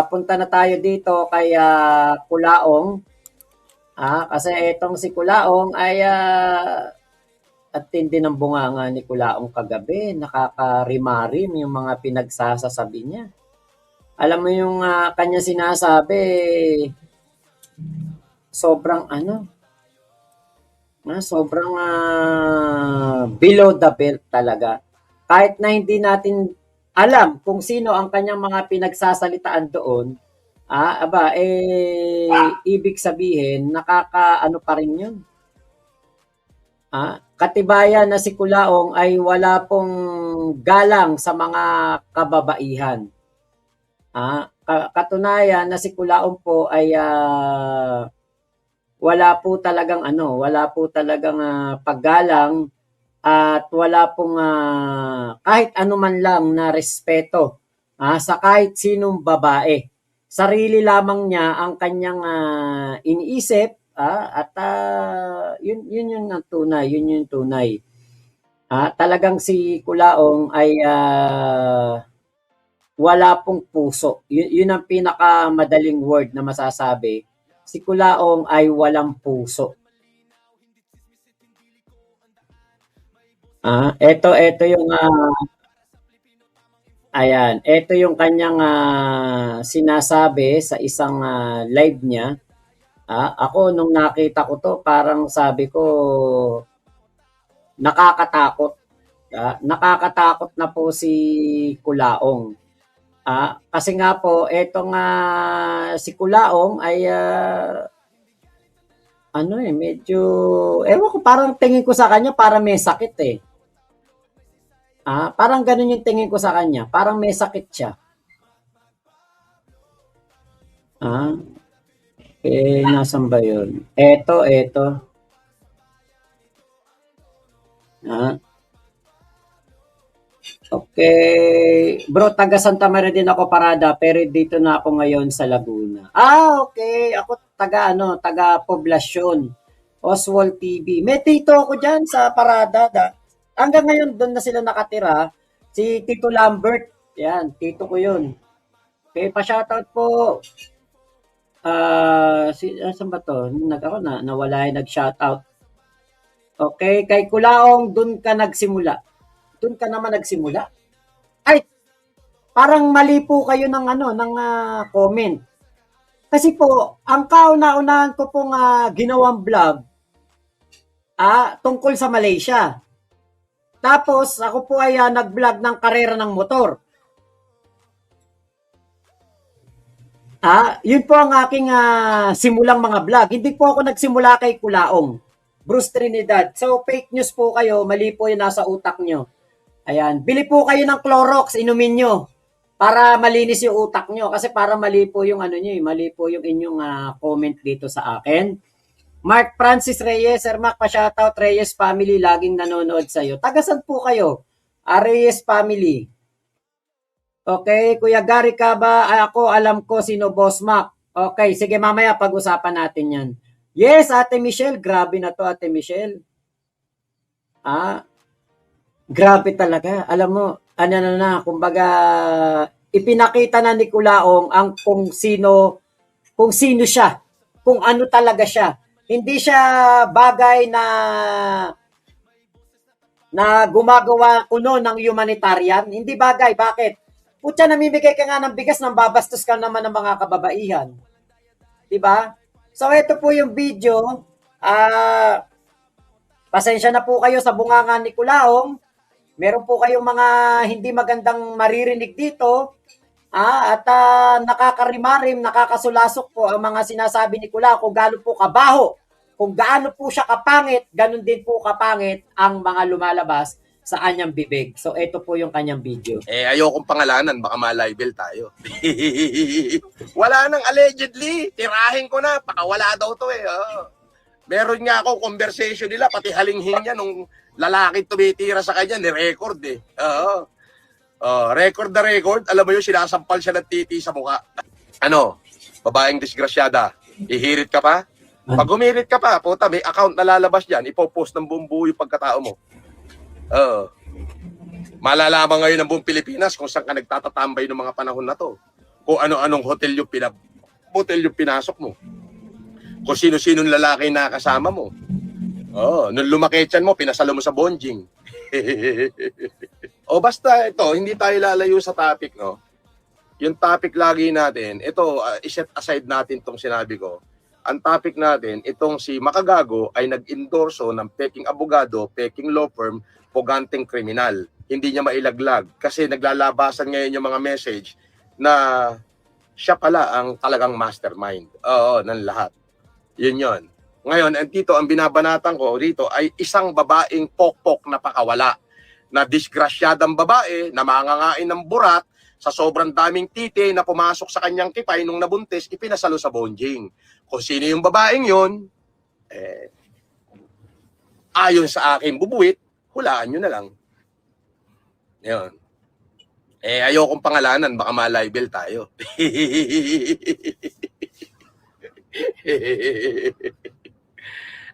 Punta na tayo dito kay Kulaong. Kasi itong si Kulaong ay at tindi ng bunganga ni Kulaong kagabi. Nakakarimarim yung mga pinagsasasabi niya. Alam mo yung kanya sinasabi, sobrang sobrang below the belt talaga. Kahit na hindi natin alam kung sino ang kanyang mga pinagsasalitaan doon, ibig sabihin, nakakaano pa rin yun. Katibayan na si Kulaong ay wala pong galang sa mga kababaihan. Katunayan na si Kulaong po ay wala po talagang paggalang at wala pong kahit anuman lang na respeto sa kahit sinong babae. Sarili lamang niya ang kanyang iniisip at yun yung tunay, yun yung tunay. Talagang si Kulaong ay wala pong puso. Yun ang pinakamadaling word na masasabi. Si Kulaong ay walang puso. Ito yung ayan, ito yung kanyang sinasabi sa isang live niya. Ako nung nakita ko to, parang sabi ko nakakatakot. Nakakatakot na po si Kulaong. Kasi nga po, etong si Kulaong ay medyo, ewan ko, parang tingin ko sa kanya, parang may sakit eh. Parang ganun yung tingin ko sa kanya, parang may sakit siya. Nasan ba yun? Eto. Okay. Bro, taga Santa Maria din ako parada, pero dito na ako ngayon sa Laguna. Okay. Ako taga Poblasyon. Oswald TV. May tito ako dyan sa parada. Hanggang ngayon, doon na sila nakatira. Si Tito Lambert. Yan, tito ko yun. Okay, pa-shoutout po. Saan ba to? Nawala yung nag-shoutout. Okay, kay Kulaong, doon ka nagsimula. Doon ka naman nagsimula. Ay, parang mali po kayo ng comment. Kasi po, ang kauna-unahan ko pong ginawang vlog tungkol sa Malaysia. Tapos, ako po ay nag-vlog ng karera ng motor. Yun po ang aking simulang mga vlog. Hindi po ako nagsimula kay Kulaong. Bruce Trinidad. So, fake news po kayo. Mali po yung nasa utak nyo. Ayan. Bili po kayo ng Clorox. Inumin nyo. Para malinis yung utak nyo. Kasi para mali po yung mali po yung inyong comment dito sa akin. Mark Francis Reyes, Sir Mac, pa-shoutout Reyes family, laging nanonood sa'yo. Tagasan po kayo? Reyes family. Okay, Kuya Gary ka ba? Ako alam ko sino Boss Mac. Okay, sige mamaya pag-usapan natin yan. Yes, Ate Michelle. Grabe na to, Ate Michelle. Grabe talaga. Alam mo, kumbaga, ipinakita na ni Kulaong ang kung sino siya. Kung ano talaga siya. Hindi siya bagay na gumagawa kuno ng humanitarian. Hindi bagay. Bakit? Putya, namimigay ka nga ng bigas, nang babastos ka naman ng mga kababaihan. Diba? So, ito po yung video. Pasensya na po kayo sa bunganga ni Kulaong. Meron po kayong mga hindi magandang maririnig dito. At nakakarimarim, nakakasulasok po ang mga sinasabi ni Kulaong kung gaano po kabaho. Kung gaano po siya kapangit, ganun din po kapangit ang mga lumalabas sa kanyang bibig. So, ito po yung kanyang video. Ayokong pangalanan, baka ma-libel tayo. Wala nang allegedly. Tirahin ko na, pakawala daw to eh. Meron nga ako conversation nila, pati halinghin niya nung lalaki tumitira sa kanya, ni-record eh. Record na record, alam mo yun, sinasampal siya ng titi sa mukha. Babaeng disgrasyada, ihirit ka pa? Pag humirit ka pa, puta, may account na lalabas dyan, ipopost ng buong buo yung pagkatao mo. Malalaman ngayon ng buong Pilipinas kung saan ka nagtatatambay ng mga panahon na to. kung ano-anong hotel yung pinasok mo. Kung sino-sinong lalaki na kasama mo. Oh, nung lumaketsan mo, pinasalo mo sa bonjing. O basta ito, hindi tayo lalayo sa topic, no? Yung topic lagi natin, ito, iset aside natin tong sinabi ko. Ang topic natin, itong si Makagago ay nag-endorso ng peking abogado, peking law firm, puganteng kriminal. Hindi niya mailaglag kasi naglalabasan ngayon yung mga message na siya pala ang talagang mastermind. Oo, ng lahat. Yun yun. Ngayon, ang binabanatan ko rito ay isang babaeng pokpok na pakawala na disgrasyadang babae na mangangain ng burat sa sobrang daming titi na pumasok sa kanyang kipay nung nabuntis, ipinasalo sa bonjing. Kung sino yung babaeng yun, ayon sa akin bubuwit, hulaan nyo na lang. Yun. Ayokong pangalanan, baka ma-libel tayo.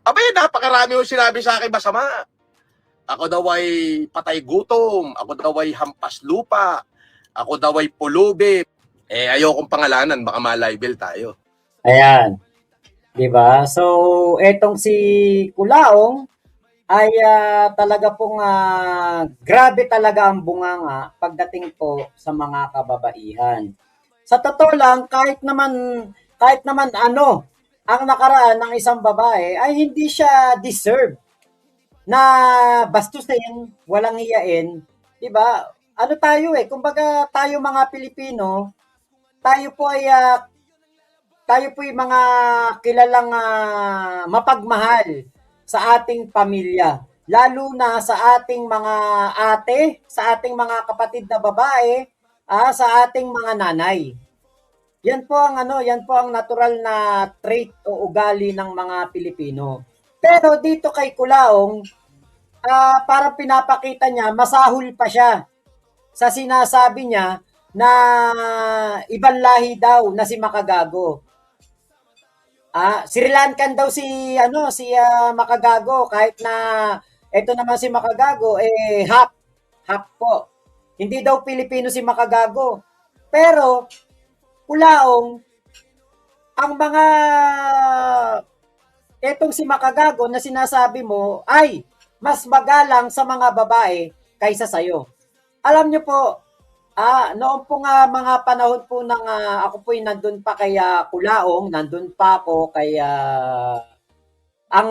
Abay, napakarami yung sinabi sa akin masama. Ako daw ay patay gutom, ako daw ay hampas lupa, ako daw ay pulubi. Ayokong pangalanan, baka ma-libel tayo. Ayan. 'Di ba? So, etong si Kulaong ay talaga pong grabe talaga ang bunganga pagdating po sa mga kababaihan. Sa totoo lang, kahit naman ano ang nakaraan ng isang babae ay hindi siya deserve na bastusin, walang hiyain, 'di ba? Ano tayo kumbaga tayo mga Pilipino, tayo po ay mga kilalang mapagmahal sa ating pamilya. Lalo na sa ating mga ate, sa ating mga kapatid na babae, sa ating mga nanay. Yan po ang natural na trait o ugali ng mga Pilipino. Pero dito kay Kulaong, parang pinapakita niya, masahol pa siya sa sinasabi niya na ibang lahi daw na si Makagago. Sri Lankan daw si Makagago kahit na eto naman si Makagago half po. Hindi daw Pilipino si Makagago. Pero Kulaong ang mga etong si Makagago na sinasabi mo ay mas magalang sa mga babae kaysa sa'yo. Alam niyo po, noon po nga mga panahon po ng ako po'y nandun pa kay Kulaong, nandun pa ako kay ang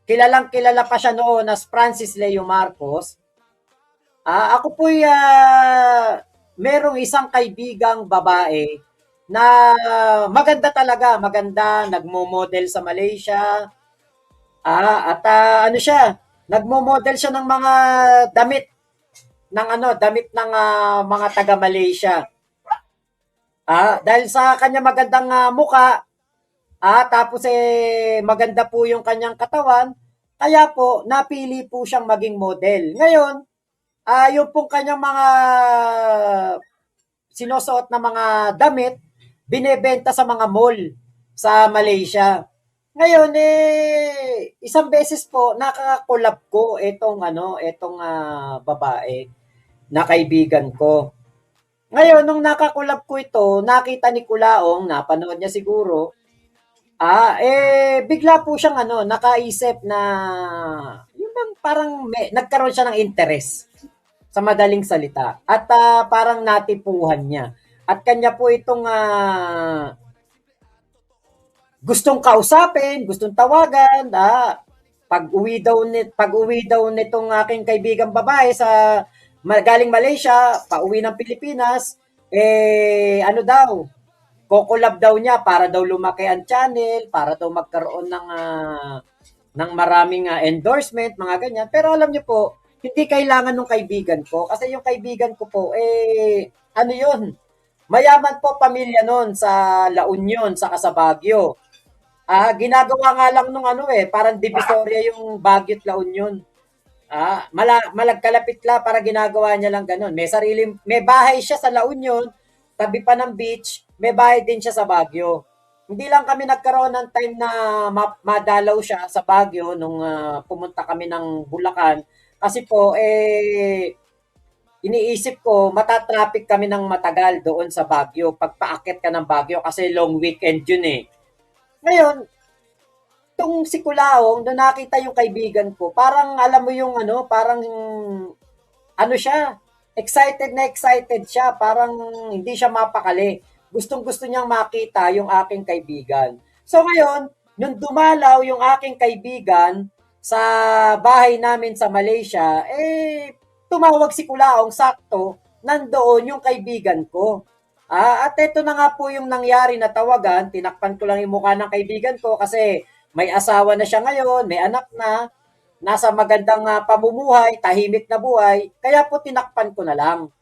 kilalang-kilala pa siya noon as Francis Leo Marcos. Ako po'y merong isang kaibigang babae na maganda talaga, maganda, nagmo-model sa Malaysia. At ano siya, nagmo-model siya ng mga damit ng mga taga Malaysia. Dahil sa kanya magandang muka, tapos maganda po yung kanyang katawan, kaya po napili po siyang maging model. Ngayon, yung pong kanyang mga sinusuot na mga damit, binebenta sa mga mall sa Malaysia. Ngayon isang beses po nakakolab ko etong babae na kaibigan ko. Ngayon nung nakakolab ko ito, nakita ni Kulaong, napanood niya siguro, bigla po siyang nakaisip na yung bang parang nagkaroon siya ng interest sa madaling salita at parang natipuhan niya. At kanya po itong gustong kausapin, gustong tawagan, pag-uwi daw nitong aking kaibigang babae sa galing Malaysia, pauwi ng Pilipinas, ano daw, kokolab daw niya para daw lumaki ang channel, para daw magkaroon ng maraming endorsement, mga ganyan. Pero alam niyo po, hindi kailangan ng kaibigan ko kasi yung kaibigan ko po ano yun, mayaman po pamilya nun sa La Union, sa Baguio. Ginagawa nga lang nung parang divisoria yung Baguio at La Union. Malagkalapit la para ginagawa niya lang ganun. May bahay siya sa La Union, tabi pa ng beach, may bahay din siya sa Baguio. Hindi lang kami nagkaroon ng time na madalaw siya sa Baguio nung pumunta kami ng Bulacan kasi po iniisip ko, matatraffic kami ng matagal doon sa Baguio. Pagpaakit ka ng Baguio kasi long weekend yun eh. Ngayon, itong si Kulaong, nung nakita yung kaibigan ko, parang alam mo yung ano, parang ano siya, excited siya, parang hindi siya mapakali. Gustong-gusto niyang makita yung aking kaibigan. So ngayon, nung dumalaw yung aking kaibigan sa bahay namin sa Malaysia, tumawag si Kulaong sakto, nandoon yung kaibigan ko. At ito na nga po yung nangyari na tawagan, tinakpan ko lang yung mukha ng kaibigan ko kasi may asawa na siya ngayon, may anak na, nasa magandang pamumuhay, tahimik na buhay, kaya po tinakpan ko na lang.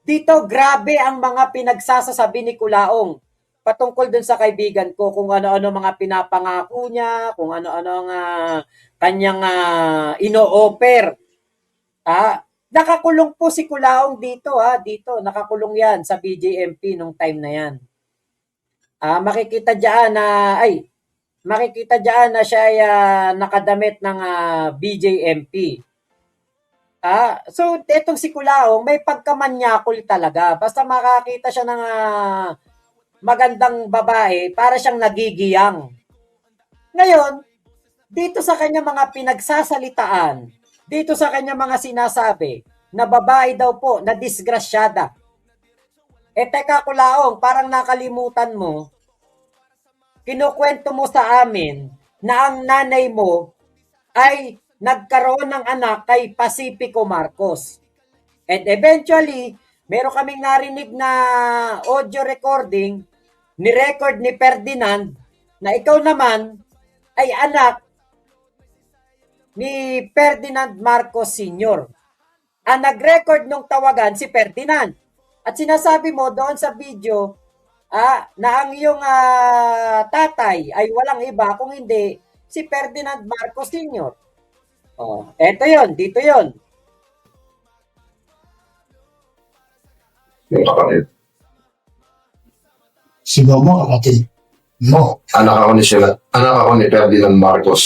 Dito, grabe ang mga pinagsasasabi ni Kulaong patungkol dun sa kaibigan ko, kung ano-ano mga pinapangako niya, kung ano-ano ang kanyang ino-offer. Nakakulong po si Kulaong dito, dito, nakakulong yan sa BJMP nung time na yan. Makikita diyan na siya ay nakadamit ng BJMP. So etong si Kulaong may pagkamanyakol talaga. Basta makakita siya ng magandang babae, para siyang nagigiyang. Ngayon, dito sa kanya mga pinagsasalitaan, dito sa kanya mga sinasabi, na babae daw po, na disgrasyada. Teka Kulaong, parang nakalimutan mo, kinukwento mo sa amin na ang nanay mo ay nagkaroon ng anak kay Pacifico Marcos. And eventually, meron kaming narinig na audio recording, ni-record ni Ferdinand, na ikaw naman ay anak ni Ferdinand Marcos Sr. Ang nag-record nung tawagan si Ferdinand. At sinasabi mo doon sa video na ang iyong tatay ay walang iba kung hindi si Ferdinand Marcos Sr. Eto yon, dito yon. Yung kapatid. Sino mo, kapatid mo? Anak ako ni Ferdinand Marcos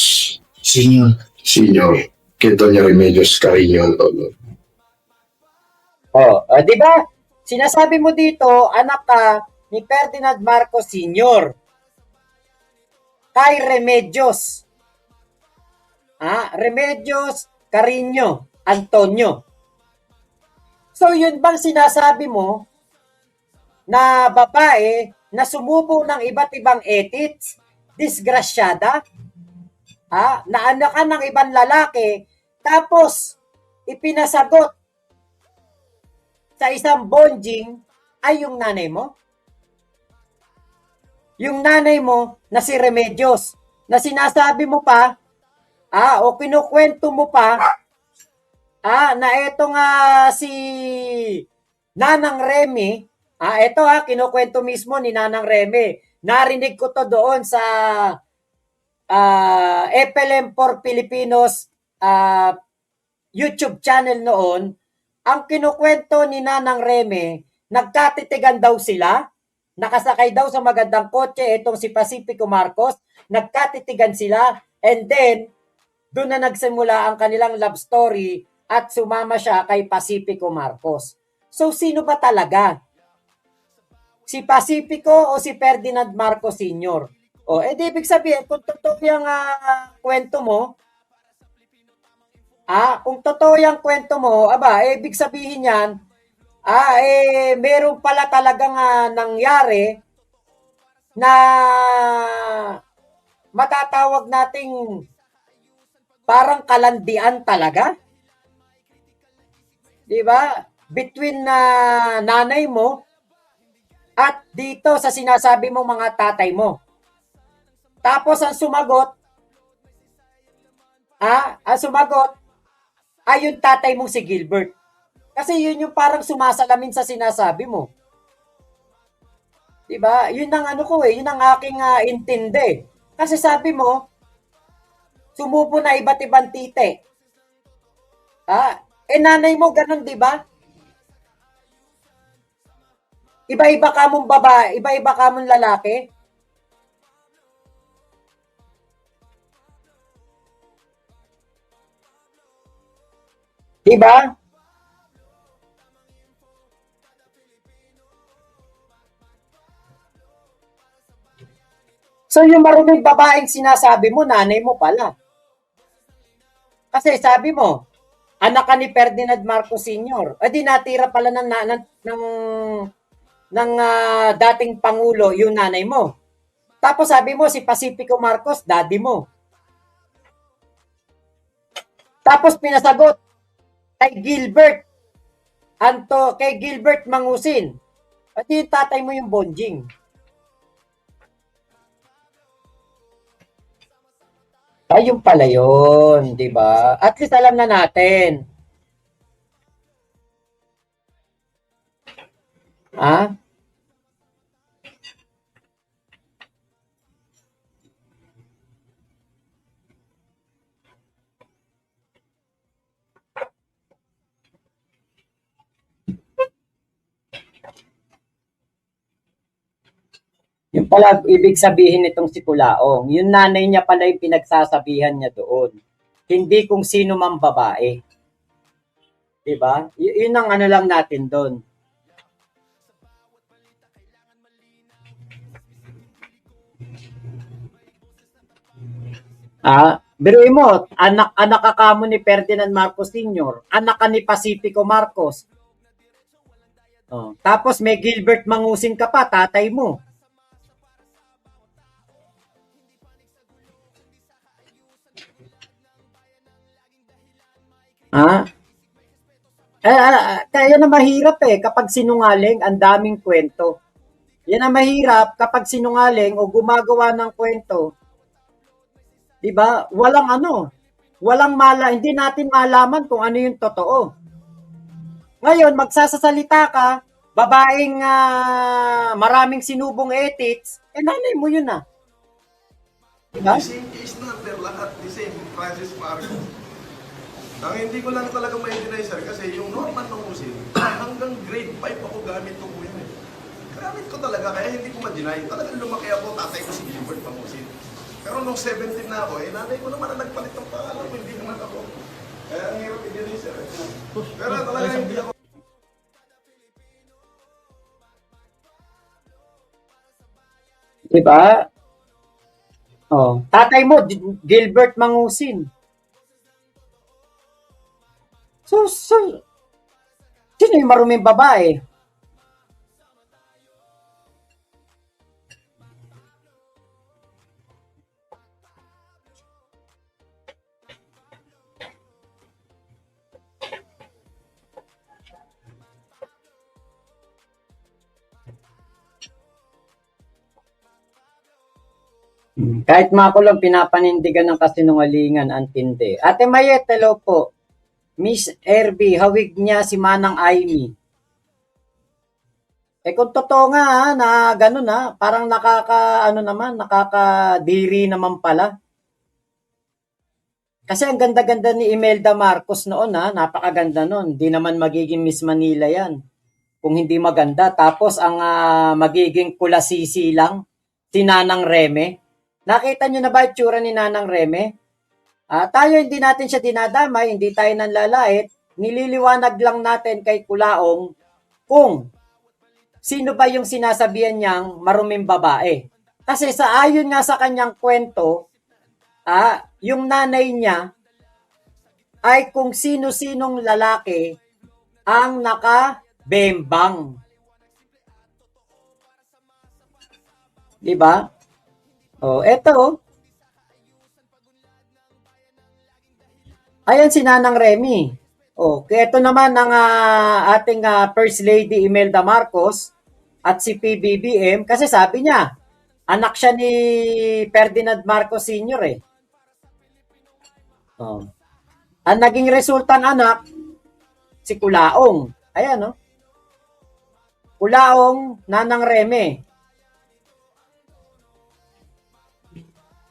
Senior. Senior. Kay Doña Remedios Carino Antonio. Di ba? Sinasabi mo dito, anak ka ni Ferdinand Marcos Sr. Kay Remedios. Remedios Carino Antonio. So yun bang sinasabi mo na babae na sumubo ng iba't ibang edits, disgrasyada, na anak ka ng ibang lalaki, tapos ipinasagot sa isang bonjing ay yung nanay mo? Yung nanay mo na si Remedios, na sinasabi mo pa, o kinukwento mo pa, na etong si Nanang Remy, kinukwento mismo ni Nanang Remy. Narinig ko to doon sa FLM for Filipinos YouTube channel noon. Ang kinukwento ni Nanang Remy, nagkatitigan daw sila, nakasakay daw sa magandang kotse, itong si Pacifico Marcos, nagkatitigan sila, and then, doon na nagsimula ang kanilang love story at sumama siya kay Pacifico Marcos. So, sino ba talaga? Si Pacifico o si Ferdinand Marcos Sr.? Di ibig sabihin, kung totoo yung kwento mo, kung totoo yung kwento mo, ibig sabihin yan, meron pala talagang nangyari na matatawag nating parang kalandian talaga. Di ba? Between nanay mo at dito sa sinasabi mo mga tatay mo. Tapos ang sumagot ay yung tatay mong si Gilbert. Kasi yun yung parang sumasalamin sa sinasabi mo. Diba? Yun ang yun ang aking intindi. Kasi sabi mo, sumubo na iba't ibang tite. Nanay mo ganun, diba? Iba-iba ka mong babae, iba-iba ka mong lalaki. Diba? So yung maruming babaeng sinasabi mo, nanay mo pala. Kasi sabi mo, anak ka ni Ferdinand Marcos Sr. Di natira pala ng dating Pangulo yung nanay mo. Tapos sabi mo, si Pacifico Marcos, daddy mo. Tapos pinasagot kay Gilbert Mangusin. At yung tatay mo yung bonjing. Ayun pala yun, di ba? At least alam na natin. Ha? Yung pala, ibig sabihin nitong si Kulaong, yung nanay niya pala yung pinagsasabihan niya doon. Hindi kung sino mang babae. Diba? Yun ang ano lang natin doon. Biruin mo, anak ka mo ni Ferdinand Marcos Sr., anak ka ni Pacifico Marcos. Tapos may Gilbert Mangusin ka pa, tatay mo. Kaya na mahirap kapag sinungaling, ang daming kwento. Yan ang mahirap kapag sinungaling o gumagawa ng kwento. 'Di ba? Hindi natin malaman kung ano yung totoo. Ngayon, magsasasalita ka, babaeng maraming sinubong ethics, nanay mo yun ah. Diba? The same case number, lahat the same, Francis Marcos. Ang hindi ko lang talaga ma-deny, sir, kasi yung Norman Mangusin, hanggang grade 5 ako gamit ko po yun eh. Gamit ko talaga, kaya hindi ko ma-deny. Talagang lumaki ako, tatay ko si Gilbert Mangusin. Pero nung 17 na ako, nanay ko naman na nagpalit ng pangalan ko, hindi naman ako. Kaya ang hirap i-deny, sir. Pero talaga hindi ako. Diba? Tatay mo, Gilbert Mangusin. So, sino yung maruming babae? Kahit makulong, pinapanindigan ng kasinungalingan ang tindi. Ate Mayet, hello po. Miss RB, hawig niya si Manang Aimee. Kung totoo nga na gano'n parang nakakadiri naman pala. Kasi ang ganda-ganda ni Imelda Marcos noon napakaganda noon. Hindi naman magiging Miss Manila yan. Kung hindi maganda. Tapos ang magiging kulasisi lang, si Nanang Reme. Nakita nyo na ba itsura ni Nanang Reme? Tayo hindi natin siya dinadamay, hindi tayo nanlalait. Nililiwanag lang natin kay Kulaong kung sino ba yung sinasabihan niyang maruming babae. Kasi ayon nga sa kanyang kwento, yung nanay niya ay kung sino-sinong lalaki ang nakabembang. Diba? Eto. Ayan si Nanang Remy. Ito naman ang ating First Lady Imelda Marcos at si PBBM kasi sabi niya, anak siya ni Ferdinand Marcos Sr. Ang naging resultang anak, si Kulaong. Ayan, Kulaong, Nanang Reme.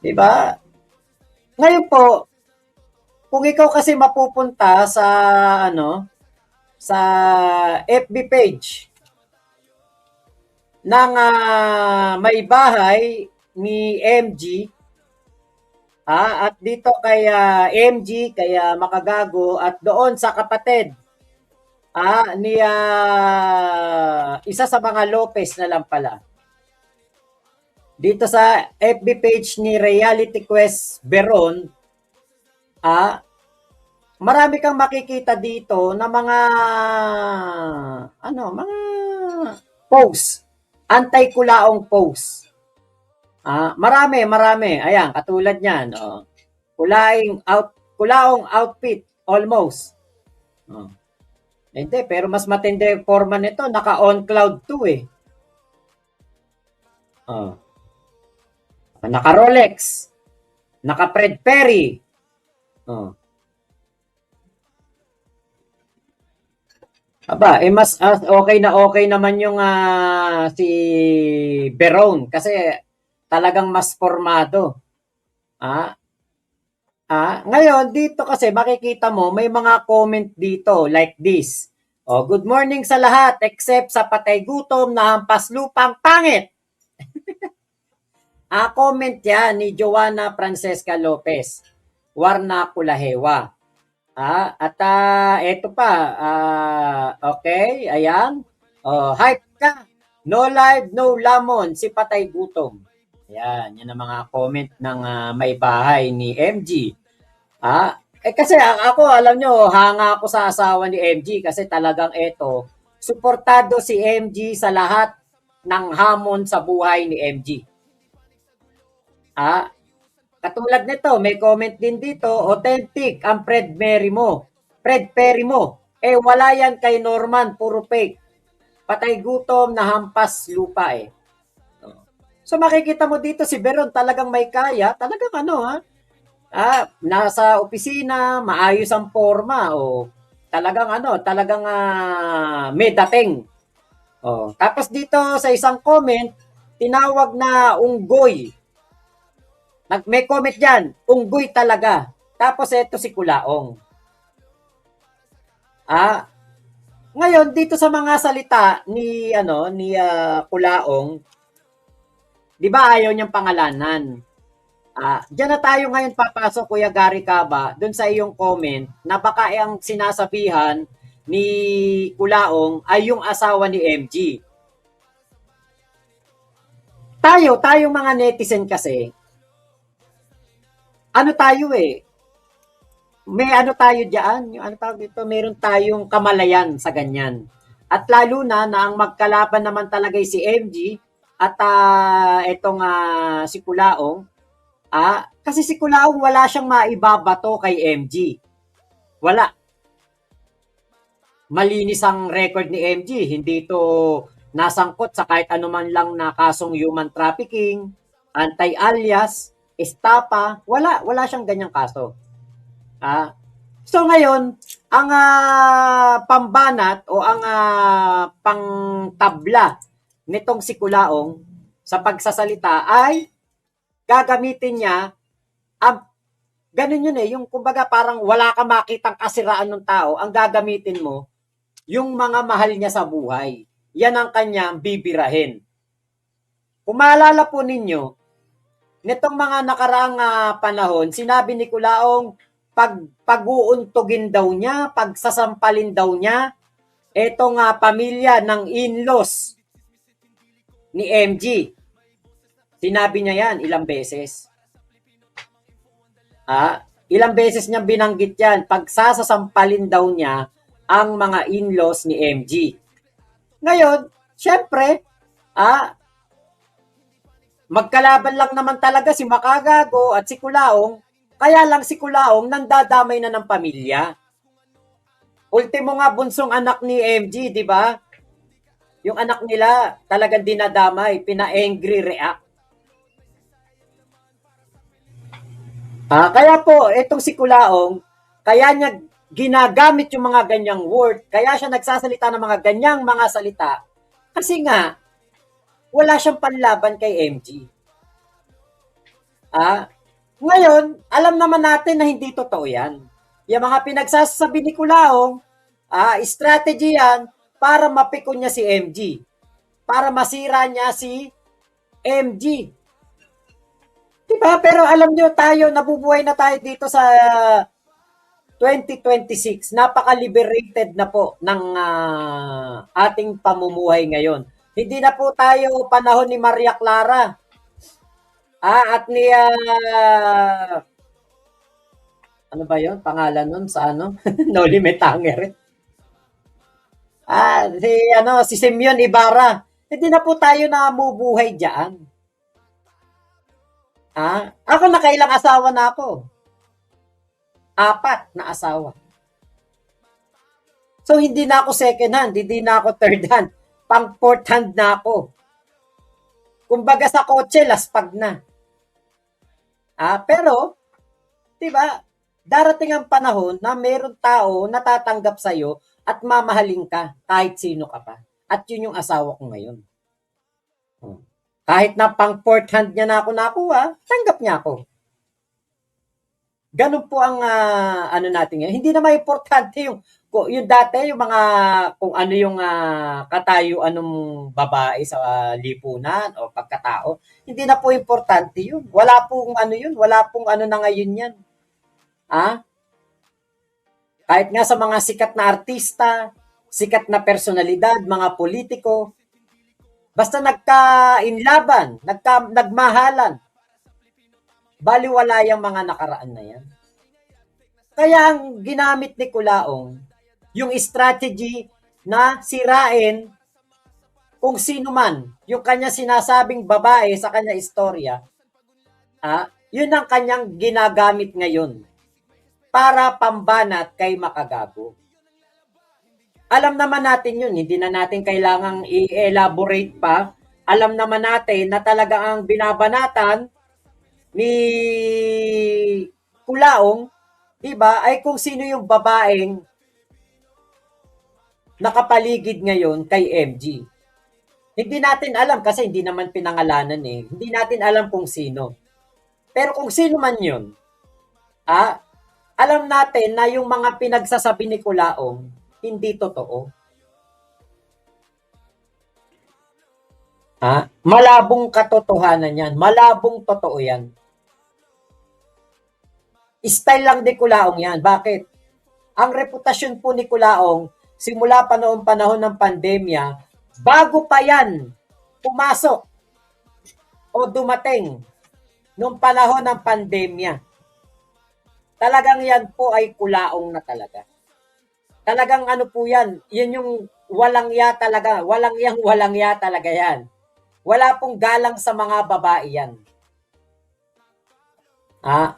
Diba? Ngayon po, kung ikaw kasi mapupunta sa FB page ng May Bahay ni MG, at dito kay MG, kay Makagago, at doon sa kapatid ni isa sa mga Lopez na lang pala. dito sa FB page ni Reality Quest Beron, marami kang makikita dito na mga mga posts, anti-kulaong posts. Marami. Ayan, katulad niyan, kulaong outfit almost. Hindi, pero mas matindi yung forma nito, naka-on cloud 2 eh. Naka-Rolex, naka-Fred Perry. Mas okay naman yung si Beron kasi talagang mas formado. Ngayon dito kasi makikita mo may mga comment dito like this. Good morning sa lahat except sa patay gutom na hampas lupang pangit. Comment yan ni Joanna Francesca Lopez, Warna Kulahewa. Eto pa, okay, ayan. Hype ka. No live, no lamon, si patay gutom. Ayan, yan ang mga comment ng may bahay ni MG. Kasi ako, alam nyo, hanga ako sa asawa ni MG kasi talagang eto, suportado si MG sa lahat ng hamon sa buhay ni MG. Katulad nito, may comment din dito, authentic ang Fred Perry mo. Wala yan kay Norman, puro fake. Patay gutom na hampas lupa eh. So makikita mo dito si Beron talagang may kaya, talagang nasa opisina, maayos ang forma talagang may dating. Tapos dito sa isang comment, tinawag na unggoy. May comment diyan, unggoy talaga. Tapos ito si Kulaong. Ngayon dito sa mga salita ni Kulaong, 'di ba ayaw niyang pangalanan? Diyan na tayo ngayon papasok, Kuya Gary Caba, dun sa iyong comment na baka ang sinasabihan ni Kulaong ay yung asawa ni MG. Tayo mga netizen kasi, may tayo diyan, yung tawag dito, meron tayong kamalayan sa ganyan. At lalo na ang magkalaban naman talaga si MG at si Kulaong, kasi si Kulaong wala siyang maibabato kay MG. Wala. Malinis ang record ni MG, hindi ito nasangkot sa kahit anuman lang na kasong human trafficking, anti-alias, estapa, wala siyang ganyang kaso. So ngayon, ang pambanat o ang pangtabla nitong si Kulaong sa pagsasalita ay gagamitin niya ganun yun yung kumbaga parang wala ka makitang kasiraan ng tao, ang gagamitin mo yung mga mahal niya sa buhay. Yan ang kanyang bibirahin. Kung maalala po ninyo, nitong mga nakaraang panahon, sinabi ni Kulaong, pag-uuntugin daw niya, pagsasampalin daw niya, etong pamilya ng in-laws ni MG. Sinabi niya yan ilang beses. Ilang beses niyang binanggit yan, pagsasampalin daw niya ang mga in-laws ni MG. Ngayon, syempre, magkalaban lang naman talaga si Makagago at si Kulaong, kaya lang si Kulaong nandadamay na ng pamilya. Ultimo nga bunsong anak ni MG, di ba? Yung anak nila talagang dinadamay, pina-angry react. Kaya po, itong si Kulaong, kaya niya ginagamit yung mga ganyang word, kaya siya nagsasalita ng mga ganyang mga salita, kasi nga, wala siyang panlaban kay MG. Ngayon, alam naman natin na hindi totoo yan. Yung mga pinagsasabi ni Kulaong, strategy yan para mapikon niya si MG. Para masira niya si MG. Diba? Pero alam nyo tayo, nabubuhay na tayo dito sa 2026. Napaka-liberated na po ng ating pamumuhay ngayon. Hindi na po tayo panahon ni Maria Clara At ni ano ba 'yon? Pangalan nun sa ano? Noli Me Tangere. Si Simeon Ibarra. Hindi na po tayo namubuhay diyan. Ako nakailang asawa na ako. 4 na asawa. So hindi na ako second hand, hindi na ako third hand. Pang fourth hand na ako. Kumbaga sa kotse, laspag na. Pero, 'di ba? Darating ang panahon na mayroong tao na tatanggap sa iyo at mamahalin ka kahit sino ka pa. At 'yun yung asawa ko ngayon. Kahit na pang fourth hand niya na ako nakuha, tanggap niya ako. Ganun po ang ano natin ngayon. Hindi na may importante yung dati yung mga kung ano yung katayuan ng babae sa lipunan o pagkatao. Hindi na po importante yun. Wala pong ano yun. Wala pong ano na ngayon yan. Kahit nga sa mga sikat na artista, sikat na personalidad, mga politiko, basta nagka-inlaban, nagmahalan, baliwala yung mga nakaraan na yan. Kaya ang ginamit ni Kulaong, yung strategy na sirain kung sino man, yung kanya sinasabing babae sa kanya istorya, yun ang kanyang ginagamit ngayon para pambanat kay makagago. Alam naman natin yun, hindi na natin kailangang i-elaborate pa. Alam naman natin na talaga ang binabanatan ni Kulaong, di ba, ay kung sino yung babaeng nakapaligid ngayon kay MG. Hindi natin alam kasi hindi naman pinangalanan eh. Hindi natin alam kung sino. Pero kung sino man yun, alam natin na yung mga pinagsasabi ni Kulaong, hindi totoo. Malabong katotohanan yan. Malabong totoo yan. Style lang ni Kulaong yan. Bakit? Ang reputasyon po ni Kulaong, simula pa noong panahon ng pandemya, bago pa yan pumasok o dumating noong panahon ng pandemya, talagang yan po ay Kulaong na talaga. Talagang ano po yan, yun yung walang ya talaga, walang ya talaga yan. Wala pong galang sa mga babae yan.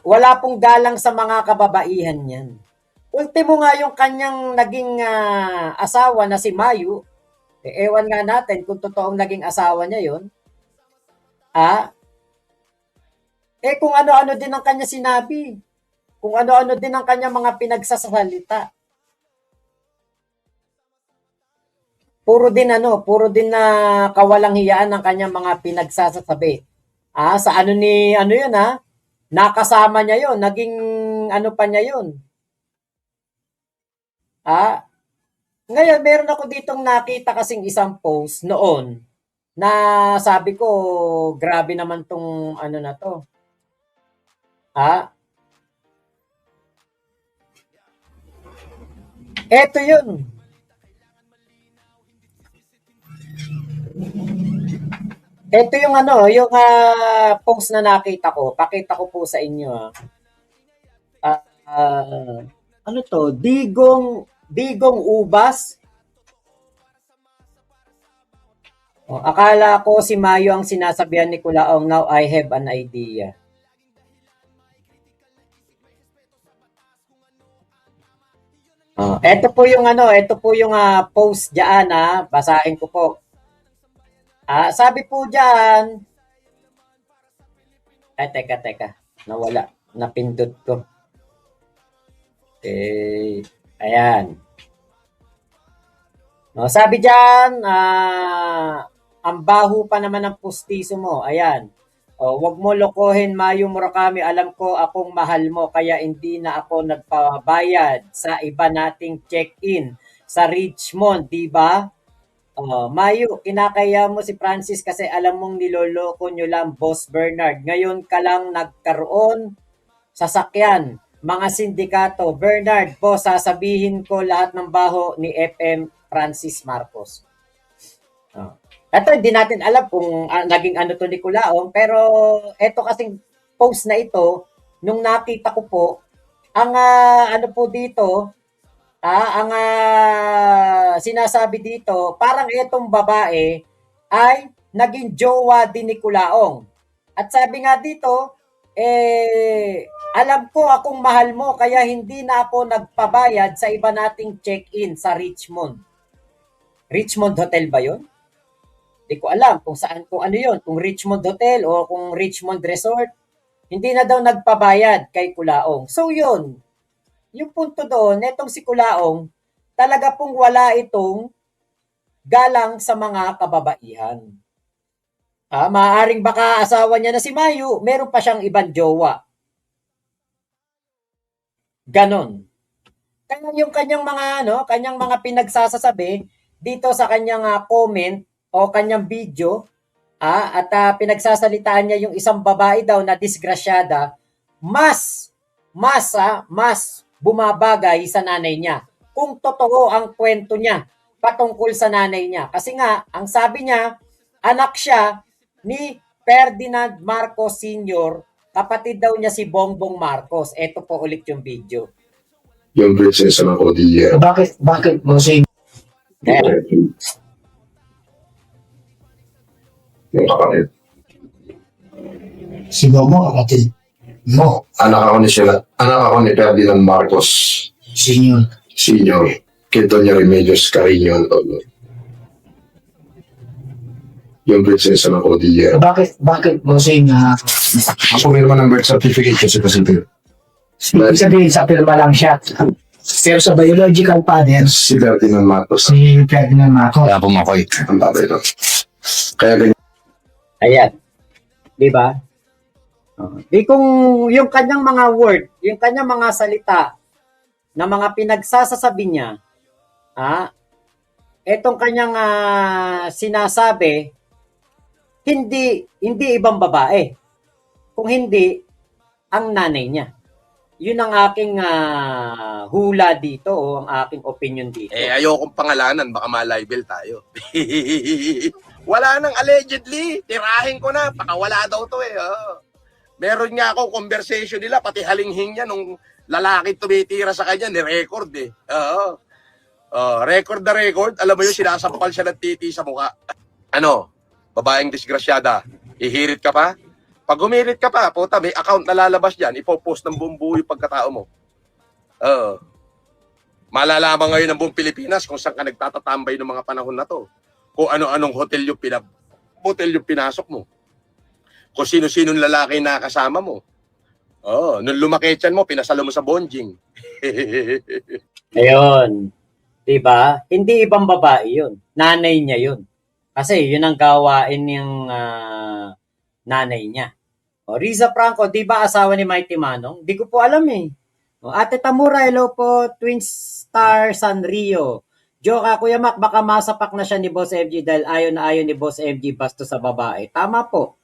Wala pong galang sa mga kababaihan yan. Ultimo nga yung kanyang naging asawa na si Mayu, ewan nga natin kung totoong naging asawa niya yun. Kung ano-ano din ang kanya sinabi. Kung ano-ano din ang kanya mga pinagsasalita. Puro din na kawalang hiyaan ang kanyang mga pinagsasabi. Sa ano yun nakasama niya yun, naging ano pa niya yun. Ngayon, meron ako ditong nakita kasing isang post noon na sabi ko, grabe naman tong ano na to. Eto yun. Ito yung yung post na nakita ko. Pakita ko po sa inyo. Ano to? Digong ubas. Akala ko si Mayo ang sinasabihan ni Kulaong, now I have an idea. Ito po yung post diyan basahin ko po. Sabi po diyan, teka. Nawala. Napindot ko. Ayan. Sabi diyan, ang baho pa naman ng pustiso mo. Ayan. Wag mo lokohin, Mayu Murakami. Alam ko akong mahal mo kaya hindi na ako nagpabayad sa iba nating check-in sa Richmond, di ba? Mayu, kinakaya mo si Francis kasi alam mong niloloko nyo lang, Boss Bernard. Ngayon ka lang nagkaroon sasakyan, mga sindikato. Bernard, boss, sasabihin ko lahat ng baho ni FM Francis Marcos. Ito, hindi natin alam kung naging ano to ni Kulaong, pero ito kasing post na ito, nung nakita ko po, ang ano po dito, ang sinasabi dito, parang itong babae ay naging jowa din ni Kulaong. At sabi nga dito, alam ko akong mahal mo kaya hindi na ako nagpabayad sa iba nating check-in sa Richmond. Richmond Hotel ba yun? Hindi ko alam kung saan, kung ano yun, kung Richmond Hotel o kung Richmond Resort. Hindi na daw nagpabayad kay Kulaong. So yun, yung punto doon, netong si Kulaong, talaga pong wala itong galang sa mga kababaihan. Maaaring baka asawa niya na si Mayu, meron pa siyang ibang jowa. Ganon. Kaya yung kanyang mga pinagsasasabi dito sa kanyang comment o kanyang video, at pinagsasalitaan niya yung isang babae daw na disgrasyada, mas bumabagay sa nanay niya. Kung totoo ang kwento niya patungkol sa nanay niya. Kasi nga, ang sabi niya, anak siya ni Ferdinand Marcos Sr., kapatid daw niya si Bongbong Marcos. Ito po ulit yung video. Yung prinsesa ng Cordillera. Bakit mo sa Yung kapatid. si Momo kapatid mo? Anak ako ni Ferdinand Marcos Senior. Sr. Kay Doña Remedios Carino Antonio. Yung prinsesa ng Cordillera. Bakit mo sa Ako meron ng birth certificate kasi Ibig sabihin sa pirma lang siya. Pero sa biological father, si Ferdinand Marcos si Ferdinand Marcos. kaya pumakoy ang tatay no. Kaya ganyan. Ayan. Di ba? Di kung yung kanyang mga word, yung kanyang mga salita na mga pinagsasasabi niya, etong kanyang sinasabi, hindi ibang babae. Kung hindi, ang nanay niya. Yun ang aking hula dito o ang aking opinion dito. Ayokong pangalanan, baka ma-libel tayo. Wala nang allegedly. Tirahin ko na, baka wala daw to Meron nga ako conversation nila, pati halinghing niya nung lalaki tumitira sa kanya, ni-record record na record. Alam mo yun, sinasampal siya ng titi sa mukha. Ano? Babaeng disgrasyada. Ihirit ka pa? Pag humirit ka pa, puta, may account na lalabas dyan, ipopost ng buong buo yung pagkatao mo. Malalaman ngayon ng buong Pilipinas kung saan ka nagtatatambay ng mga panahon na to. Kung ano-anong hotel yung pinasok mo. Kung sino-sinong lalaki na kasama mo. Nung lumaki tiyan mo, pinasalo mo sa bonjing. Ayun. Diba? Hindi ibang babae yun. Nanay niya yun. Kasi yun ang gawain ng nanay niya. Riza Franco, di ba asawa ni Mighty Manong? Di ko po alam eh. Ate Tamura, hello po. Twin Star Sanrio. Joka, Kuya Mac, baka masapak na siya ni Boss FG dahil ayaw ni Boss FG basto sa babae. Tama po.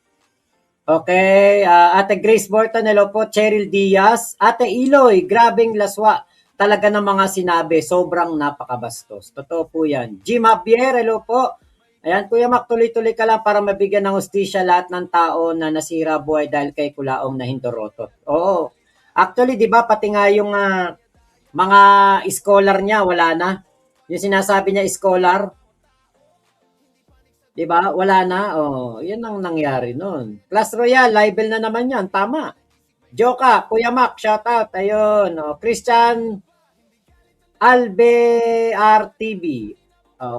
Okay, Ate Grace Borton, hello po. Cheryl Diaz. Ate Iloy, grabing laswa. Talaga ng mga sinabi, sobrang napakabastos. Totoo po yan. Jim Javier, hello po. Ayan, Kuya Mac, tuloy-tuloy ka lang para mabigyan ng hustisya lahat ng tao na nasira buhay dahil kay Kulaong na hindorotot. Oo. Actually, di ba, pati nga yung mga scholar niya, wala na. Yung sinasabi niya, scholar, di ba, wala na. Yun ang nangyari nun. Clash Royale, libel na naman yan. Tama. Joka, Kuya Mac, shout out. Ayun. Christian Albe RTV.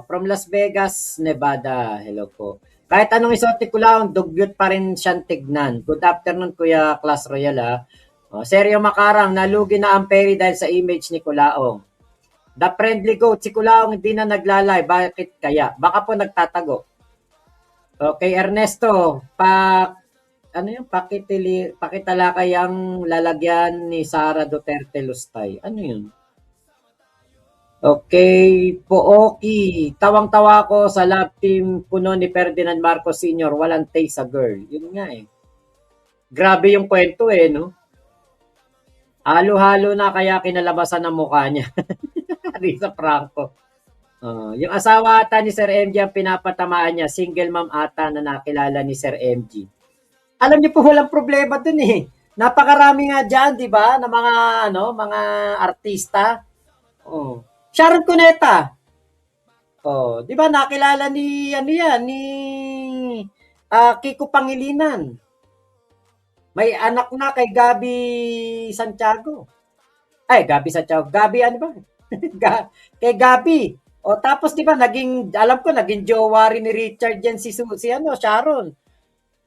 From Las Vegas, Nevada. Hello po. Kahit anong isuot ni Kulaong, dugyot pa rin siyang tignan. Good afternoon, Kuya Class Royale. Seryo Makarang, nalugi na ang peri dahil sa image ni Kulaong. The Friendly Goat, si Kulaong hindi na naglalay. Bakit kaya? Baka po nagtatago. Okay, Ernesto, pakitalakay ang lalagyan ni Sara Duterte Lustay. Ano yun? Okay, Pooki. Tawang-tawa ko sa love team kuno ni Ferdinand Marcos Sr. Walang taste sa girl. Yun nga eh. Grabe yung kwento no? Halo-halo na kaya kinalabasan ng mukha niya. Riza Franco. Yung asawa ata ni Sir MG ang pinapatamaan niya, single mom ata na nakilala ni Sir MG. Alam niyo po walang problema dun eh. Napakarami nga diyan, 'di ba, na mga artista. Oh. Sharon Cuneta. Oh, 'di ba nakilala ni Kiko Pangilinan. May anak na kay Gabi Santiago. Ay, Gabi Santiago. Gabi ano ba? Kay Gabi. O tapos 'di ba alam ko naging jowa rin ni Richard yan si Sharon.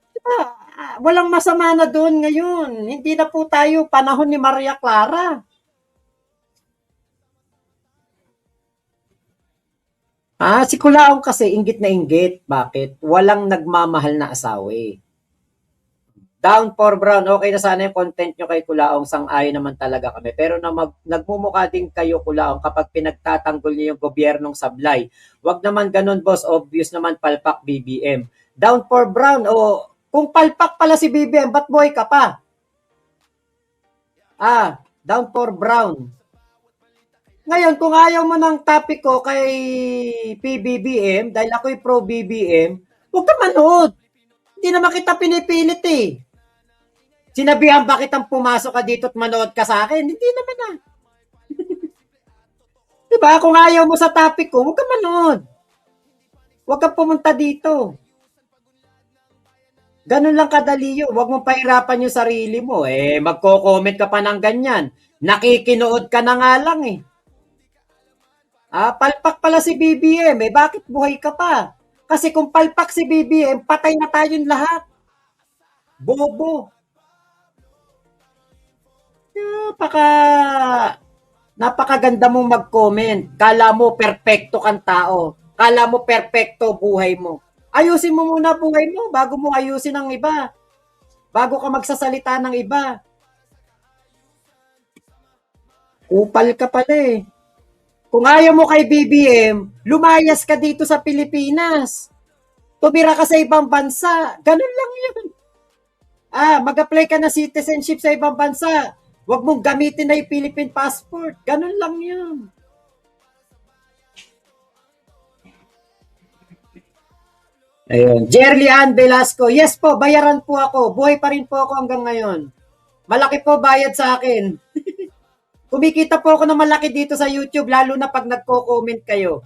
'Di ba? Walang masama na doon ngayon. Hindi na po tayo panahon ni Maria Clara. Si Kulaong kasi inggit na inggit. Bakit? Walang nagmamahal na asawa eh. Down for Brown, okay na sana yung content nyo kay Kulaong, sang-ayon naman talaga kami. Pero nagmumukha din kayo Kulaong kapag pinagtatanggol niyo yung gobyernong sablay. Wag naman ganun boss, obvious naman palpak BBM. Down for Brown, kung palpak pala si BBM, ba't boy ka pa? Down for Brown. Ngayon, kung ayaw mo ng topic ko kay PBBM, dahil ako'y pro BBM, huwag ka manood. Hindi naman kita pinipilit eh. Sinabihan ba kitang pumasok ka dito at manood ka sa akin? Hindi naman ah. Diba? Kung ayaw mo sa topic ko, huwag ka manood. Huwag kang pumunta dito. Ganun lang kadali yun. Huwag mong pahirapan yung sarili mo. Magko-comment ka pa ng ganyan. Nakikinood ka na nga lang eh. Palpak pala si BBM bakit buhay ka pa? Kasi kung palpak si BBM, patay na tayong lahat. Bobo. Napakaganda mong mag-comment. Kala mo perpekto kang tao. Kala mo perpekto buhay mo. Ayusin mo muna buhay mo bago mo ayusin ang iba. Bago ka magsasalita ng iba. Kupal ka pala eh. Kung ayaw mo kay BBM, lumayas ka dito sa Pilipinas. Tumira ka sa ibang bansa. Ganun lang yun. Mag-apply ka na citizenship sa ibang bansa. Huwag mong gamitin na yung Philippine passport. Ganun lang yun. Ayun. Jerly Ann Velasco. Yes po, bayaran po ako. Buhay pa rin po ako hanggang ngayon. Malaki po bayad sa akin. Kumikita po ako ng malaki dito sa YouTube, lalo na pag nagko-comment kayo.